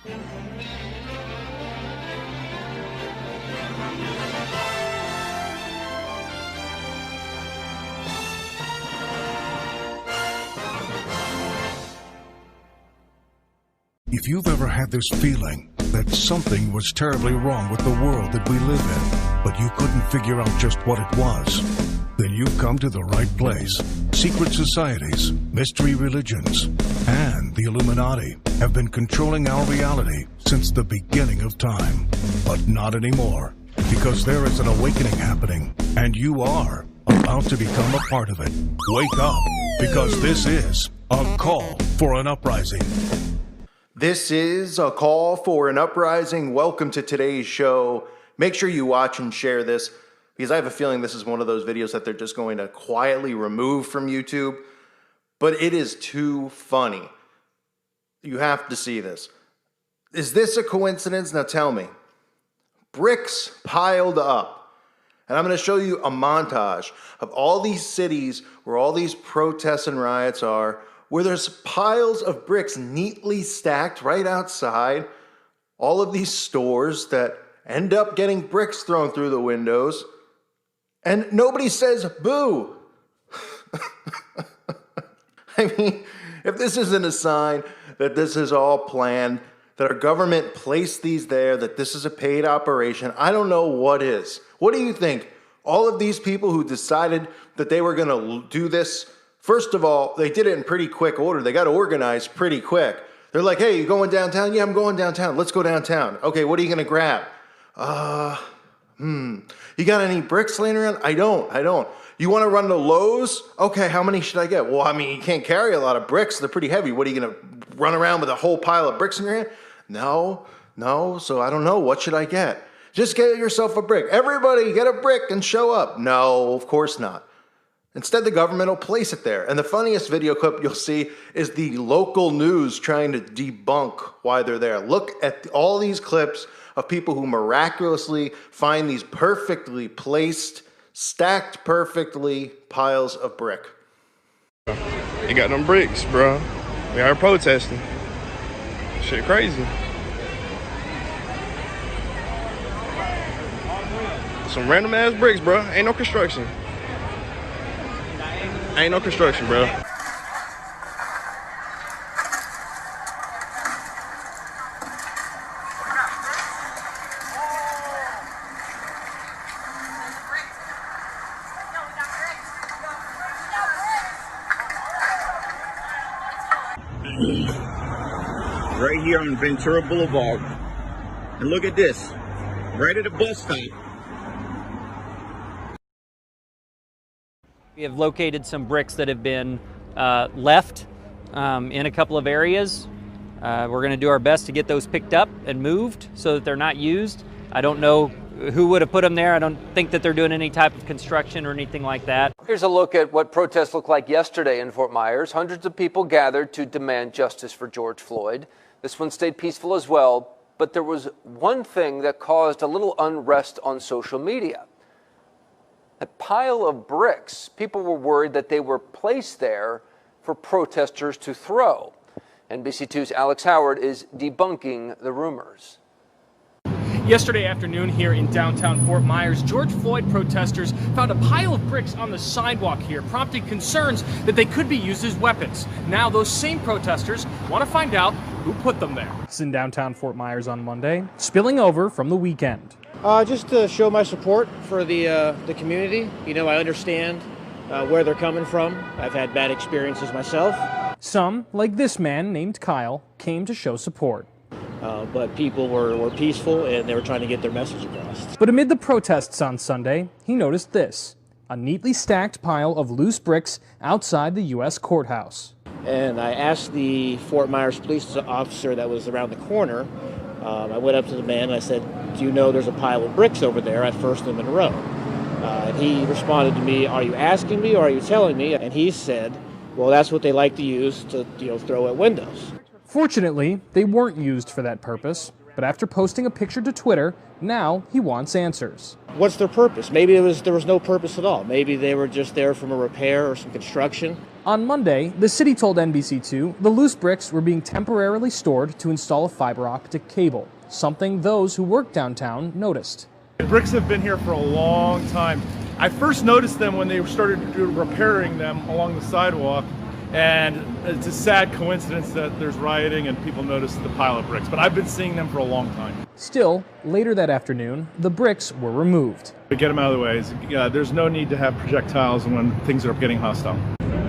If you've ever had this feeling that something was terribly wrong with the world that we live in, but you couldn't figure out just what it was, then you've come to the right place. Secret societies, mystery religions, and the Illuminati have been controlling our reality since the beginning of time. But not anymore, because there is an awakening happening, and you are about to become a part of it. Wake up, because this is a call for an uprising. This is a call for an uprising. Welcome to today's show. Make sure you watch and share this, because I have a feeling this is one of those videos that they're just going to quietly remove from YouTube. But it is too funny. You have to see this. Is this a coincidence? Now tell me. Bricks piled up. And I'm going to show you a montage of all these cities where all these protests and riots are, where there's piles of bricks neatly stacked right outside all of these stores that end up getting bricks thrown through the windows, and nobody says boo. I mean, if this isn't a sign that this is all planned, that our government placed these there, that this is a paid operation, I don't know what is. What do you think? All of these people who decided that they were going to do this, first of all, they did it in pretty quick order. They got organized pretty quick. They're like, hey, you going downtown? Yeah, I'm going downtown. Let's go downtown. Okay, what are you going to grab? You got any bricks laying around? I don't. You want to run to Lowe's? Okay, how many should I get? Well, I mean, you can't carry a lot of bricks. They're pretty heavy. What are you going to run around with a whole pile of bricks in your hand? No. So I don't know. What should I get? Just get yourself a brick. Everybody get a brick and show up. No, of course not. Instead, the government will place it there. And the funniest video clip you'll see is the local news trying to debunk why they're there. Look at all these clips of people who miraculously find these perfectly placed, stacked perfectly piles of brick. They got them bricks, bro. We are protesting. Shit crazy. Some random ass bricks, bro. Ain't no construction. Ain't no construction, bro. Right here on Ventura Boulevard. And look at this. Right at the bus stop. We have located some bricks that have been left in a couple of areas. We're going to do our best to get those picked up and moved so that they're not used. I don't know who would have put them there. I don't think that they're doing any type of construction or anything like that. Here's a look at what protests looked like yesterday in Fort Myers. Hundreds of people gathered to demand justice for George Floyd. This one stayed peaceful as well, but there was one thing that caused a little unrest on social media. A pile of bricks. People were worried that they were placed there for protesters to throw. NBC2's Alex Howard is debunking the rumors. Yesterday afternoon here in downtown Fort Myers, George Floyd protesters found a pile of bricks on the sidewalk here, prompting concerns that they could be used as weapons. Now those same protesters want to find out who put them there. It's in downtown Fort Myers on Monday, spilling over from the weekend. Just to show my support for the community. You know, I understand where they're coming from. I've had bad experiences myself. Some, like this man named Kyle, came to show support. But people were peaceful and they were trying to get their message across. But amid the protests on Sunday, he noticed this, a neatly stacked pile of loose bricks outside the U.S. courthouse. And I asked the Fort Myers police officer that was around the corner, I went up to the man and I said, do you know there's a pile of bricks over there at First and Monroe? And he responded to me, are you asking me or are you telling me? And he said, well, that's what they like to use to, throw at windows. Fortunately, they weren't used for that purpose, but after posting a picture to Twitter, now he wants answers. What's their purpose? Maybe there was no purpose at all. Maybe they were just there from a repair or some construction. On Monday, the city told NBC2 the loose bricks were being temporarily stored to install a fiber optic cable, something those who work downtown noticed. Bricks have been here for a long time. I first noticed them when they started repairing them along the sidewalk, and it's a sad coincidence that there's rioting and people notice the pile of bricks, but I've been seeing them for a long time. Still, later that afternoon, the bricks were removed. To get them out of the way, there's no need to have projectiles when things are getting hostile.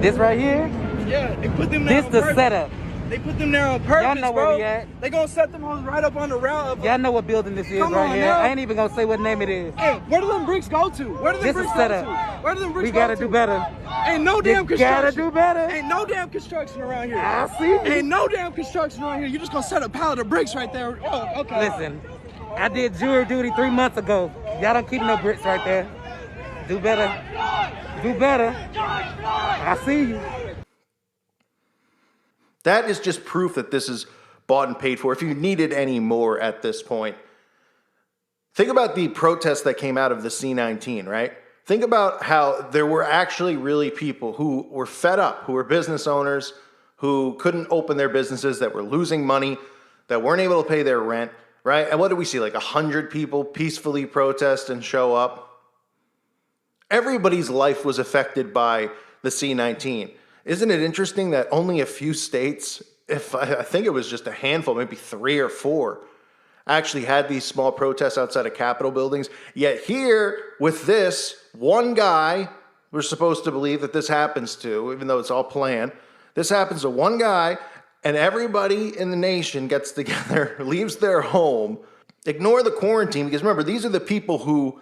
This right here? Yeah, they put them there. This the setup. They put them there on purpose, Y'all know where we at. They gonna set them hoes right up on the route. Y'all know what building this is right here. I ain't even gonna say what name it is. Hey, where do them bricks go to? Where do them bricks go to? Where do them bricks go to? We gotta do better. Ain't no damn construction. Gotta do better. Ain't no damn construction around here. I see. Ain't no damn construction around here. You just gonna set a pallet of bricks right there. Oh, okay. Listen, I did jury duty 3 months ago. Y'all don't keep no bricks right there. Do better. Do better. I see you. That is just proof that this is bought and paid for. If you needed any more at this point, think about the protests that came out of the C-19, right? Think about how there were actually really people who were fed up, who were business owners, who couldn't open their businesses, that were losing money, that weren't able to pay their rent, right? And what did we see? Like 100 people peacefully protest and show up. Everybody's life was affected by the C-19. Isn't it interesting that only a few states, I think it was just a handful, maybe 3 or 4, actually had these small protests outside of Capitol buildings. Yet here, with this, one guy, we're supposed to believe that this happens to, even though it's all planned, this happens to one guy, and everybody in the nation gets together, leaves their home, ignore the quarantine, because remember, these are the people who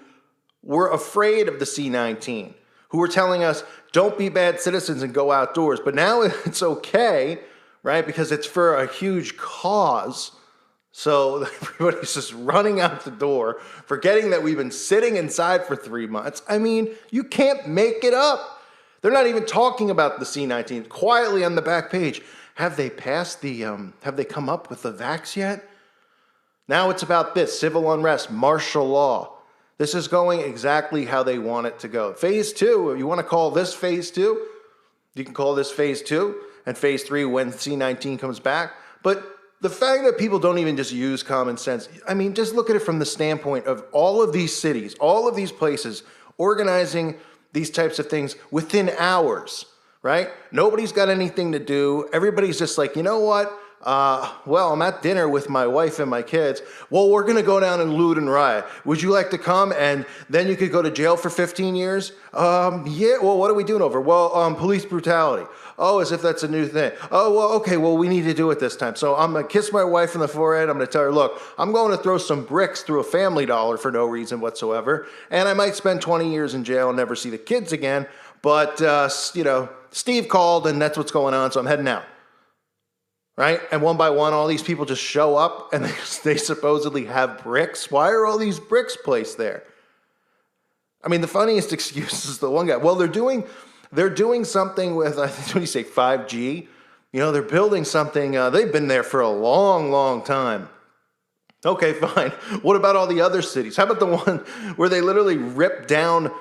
were afraid of the C-19, who were telling us, don't be bad citizens and go outdoors. But now it's okay, right? Because it's for a huge cause. So everybody's just running out the door, forgetting that we've been sitting inside for 3 months. I mean, you can't make it up. They're not even talking about the C-19. Quietly on the back page, have they passed have they come up with the vax yet? Now it's about this, civil unrest, martial law. This is going exactly how they want it to go. Phase 2, if you want to call this phase 2, you can call this phase 2, and phase 3 when C-19 comes back. But the fact that people don't even just use common sense, I mean, just look at it from the standpoint of all of these cities, all of these places, organizing these types of things within hours, right? Nobody's got anything to do. Everybody's just like, you know what? Well, I'm at dinner with my wife and my kids. Well, we're going to go down and loot and riot. Would you like to come? And then you could go to jail for 15 years? Yeah, well, what are we doing over? Well, police brutality. Oh, as if that's a new thing. Oh, well, okay, well, we need to do it this time. So I'm going to kiss my wife in the forehead. I'm going to tell her, look, I'm going to throw some bricks through a Family Dollar for no reason whatsoever. And I might spend 20 years in jail and never see the kids again. But, you know, Steve called and that's what's going on, so I'm heading out. Right? And one by one, all these people just show up and they supposedly have bricks. Why are all these bricks placed there? I mean, the funniest excuse is the one guy. Well, they're doing something with, I think, what do you say, 5G? You know, they're building something. They've been there for a long, long time. Okay, fine. What about all the other cities? How about the one where they literally rip down,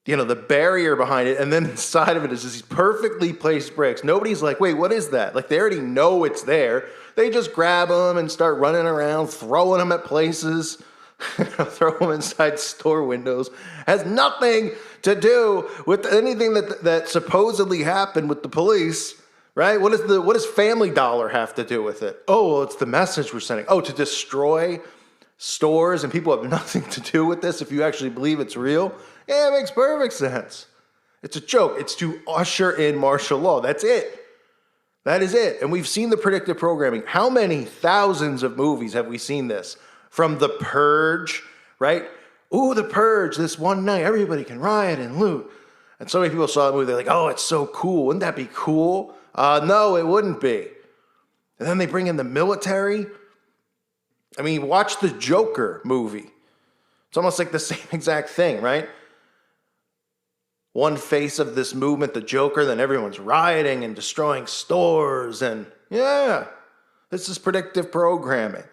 you know, the barrier behind it, and then inside of it is these perfectly placed bricks. Nobody's like, wait, what is that? Like, they already know it's there. They just grab them and start running around, throwing them at places, throw them inside store windows. Has nothing to do with anything that supposedly happened with the police, right? What does Family Dollar have to do with it? Oh, well, it's the message we're sending. Oh, to destroy stores, and people have nothing to do with this if you actually believe it's real? Yeah, it makes perfect sense. It's a joke. It's to usher in martial law. That's it. That is it. And we've seen the predictive programming. How many thousands of movies have we seen this? From The Purge, right? Ooh, The Purge, this one night, everybody can riot and loot. And so many people saw the movie, they're like, oh, it's so cool. Wouldn't that be cool? No, it wouldn't be. And then they bring in the military. I mean, watch the Joker movie. It's almost like the same exact thing, right? One face of this movement, the Joker, then everyone's rioting and destroying stores. And yeah, this is predictive programming.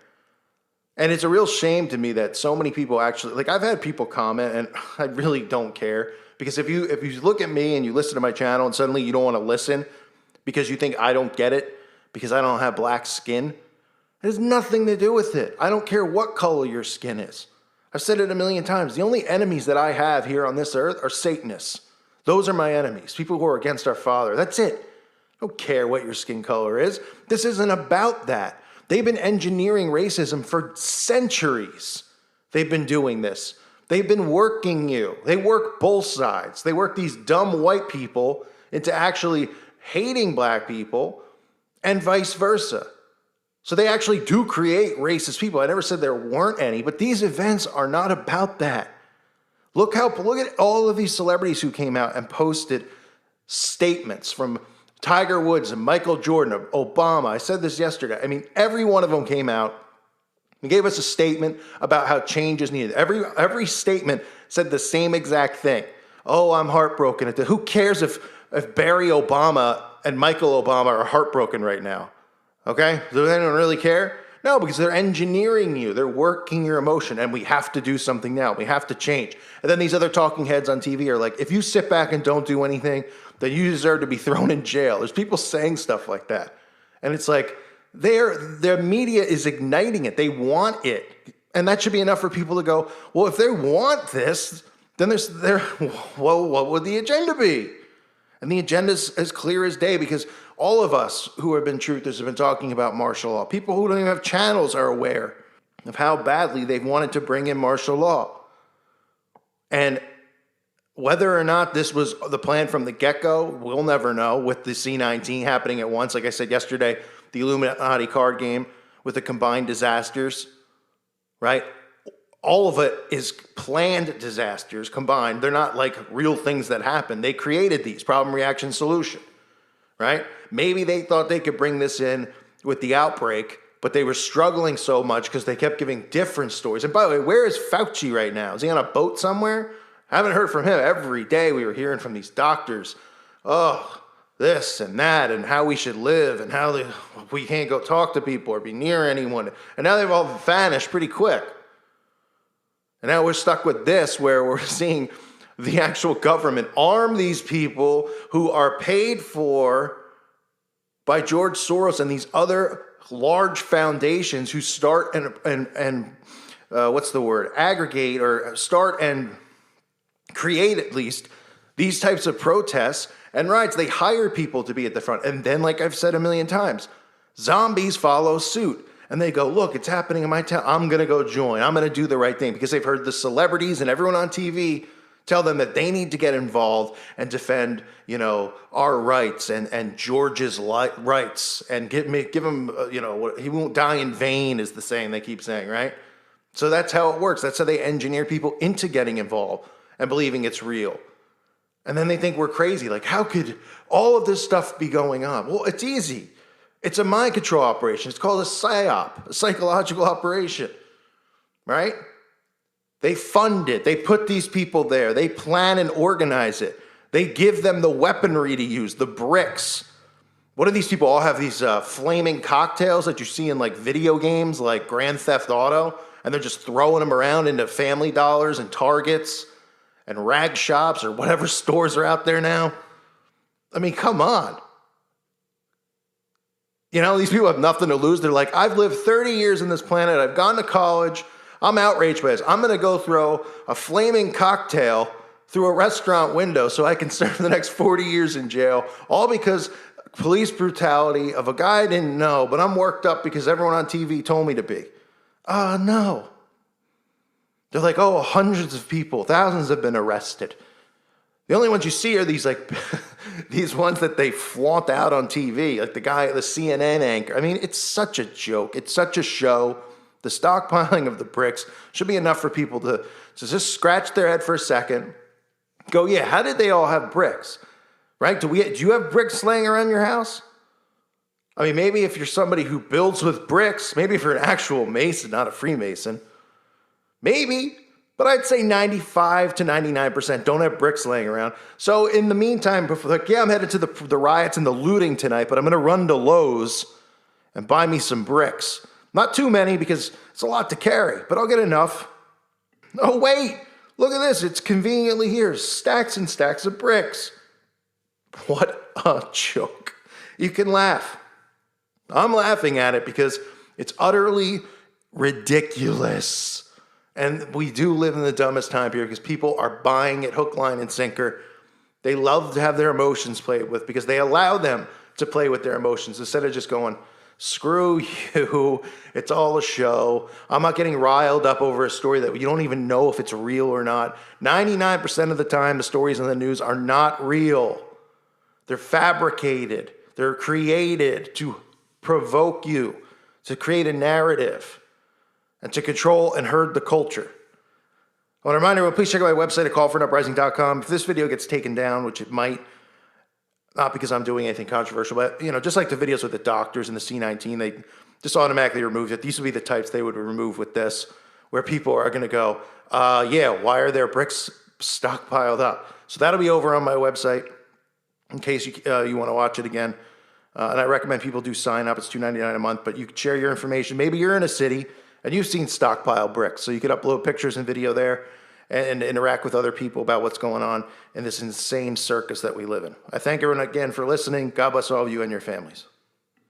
And it's a real shame to me that so many people actually, like, I've had people comment, and I really don't care, Because if you look at me and you listen to my channel and suddenly you don't want to listen because you think I don't get it because I don't have black skin, it has nothing to do with it. I don't care what color your skin is. I've said it a million times. The only enemies that I have here on this earth are Satanists. Those are my enemies, people who are against our Father. That's it. I don't care what your skin color is. This isn't about that. They've been engineering racism for centuries. They've been doing this. They've been working you. They work both sides. They work these dumb white people into actually hating black people and vice versa. So they actually do create racist people. I never said there weren't any, but these events are not about that. Look at all of these celebrities who came out and posted statements from Tiger Woods and Michael Jordan, Obama. I said this yesterday. I mean, every one of them came out and gave us a statement about how change is needed. Every statement said the same exact thing. Oh, I'm heartbroken at who cares if Barry Obama and Michael Obama are heartbroken right now? Okay? Does anyone really care? No, because they're engineering you. They're working your emotion, and we have to do something now. We have to change. And then these other talking heads on TV are like, if you sit back and don't do anything, then you deserve to be thrown in jail. There's people saying stuff like that. And it's like, their media is igniting it. They want it. And that should be enough for people to go, well, if they want this, then well, what would the agenda be? And the agenda is as clear as day, because all of us who have been truthers have been talking about martial law. People who don't even have channels are aware of how badly they've wanted to bring in martial law. And whether or not this was the plan from the get-go, we'll never know with the C-19 happening at once. Like I said yesterday, the Illuminati card game with the combined disasters, right? All of it is planned disasters combined. They're not like real things that happen. They created these, problem, reaction, solution, right? Maybe they thought they could bring this in with the outbreak, but they were struggling so much because they kept giving different stories. And by the way, where is Fauci right now? Is he on a boat somewhere? I haven't heard from him. Every day we were hearing from these doctors, oh, this and that, and how we should live, and how we can't go talk to people or be near anyone. And now they've all vanished pretty quick. And now we're stuck with this, where we're seeing the actual government arm these people who are paid for by George Soros and these other large foundations who start and aggregate or start and create at least these types of protests and riots. They hire people to be at the front. And then, like I've said a million times, zombies follow suit. And they go, look, it's happening in my town. I'm going to go join. I'm going to do the right thing, because they've heard the celebrities and everyone on TV tell them that they need to get involved and defend, our rights and George's rights, and give him, he won't die in vain is the saying they keep saying, right? So that's how it works. That's how they engineer people into getting involved and believing it's real. And then they think we're crazy. Like, how could all of this stuff be going on? Well, it's easy. It's a mind control operation. It's called a PSYOP, a psychological operation, right? They fund it. They put these people there. They plan and organize it. They give them the weaponry to use, the bricks. What do these people all have? These flaming cocktails that you see in like video games like Grand Theft Auto, and they're just throwing them around into Family Dollars and Targets and rag shops or whatever stores are out there now. I mean, come on. These people have nothing to lose. They're like, I've lived 30 years on this planet. I've gone to college. I'm outraged by this. I'm going to go throw a flaming cocktail through a restaurant window so I can serve the next 40 years in jail, all because police brutality of a guy I didn't know, but I'm worked up because everyone on TV told me to be. No. They're like, oh, hundreds of people, thousands have been arrested. The only ones you see are these these ones that they flaunt out on TV, like the CNN anchor. I mean, it's such a joke. It's such a show. The stockpiling of the bricks should be enough for people to just scratch their head for a second, go, yeah, how did they all have bricks, right? Do you have bricks laying around your house? I mean, maybe if you're somebody who builds with bricks, maybe if you're an actual mason, not a Freemason, maybe. But I'd say 95 to 99% don't have bricks laying around. So in the meantime, I'm headed to the riots and the looting tonight, but I'm going to run to Lowe's and buy me some bricks. Not too many, because it's a lot to carry, but I'll get enough. Oh, wait, Look at this. It's conveniently here. Stacks and stacks of bricks. What a joke. You can laugh. I'm laughing at it because it's utterly ridiculous. And we do live in the dumbest time period because people are buying it hook, line, and sinker. They love to have their emotions played with because they allow them to play with their emotions instead of just going, screw you, it's all a show. I'm not getting riled up over a story that you don't even know if it's real or not. 99% of the time, the stories in the news are not real. They're fabricated. They're created to provoke you, to create a narrative, and to control and herd the culture. I want to remind everyone, please check out my website at callforanuprising.com. If this video gets taken down, which it might, not because I'm doing anything controversial, but, just like the videos with the doctors and the C-19, they just automatically removed it. These would be the types they would remove with this, where people are going to go, yeah, why are there bricks stockpiled up? So that'll be over on my website in case you want to watch it again. And I recommend people do sign up. It's $2.99 a month, but you can share your information. Maybe you're in a city and you've seen stockpile bricks, so you could upload pictures and video there and interact with other people about what's going on in this insane circus that we live in. I thank everyone again for listening. God bless all of you and your families.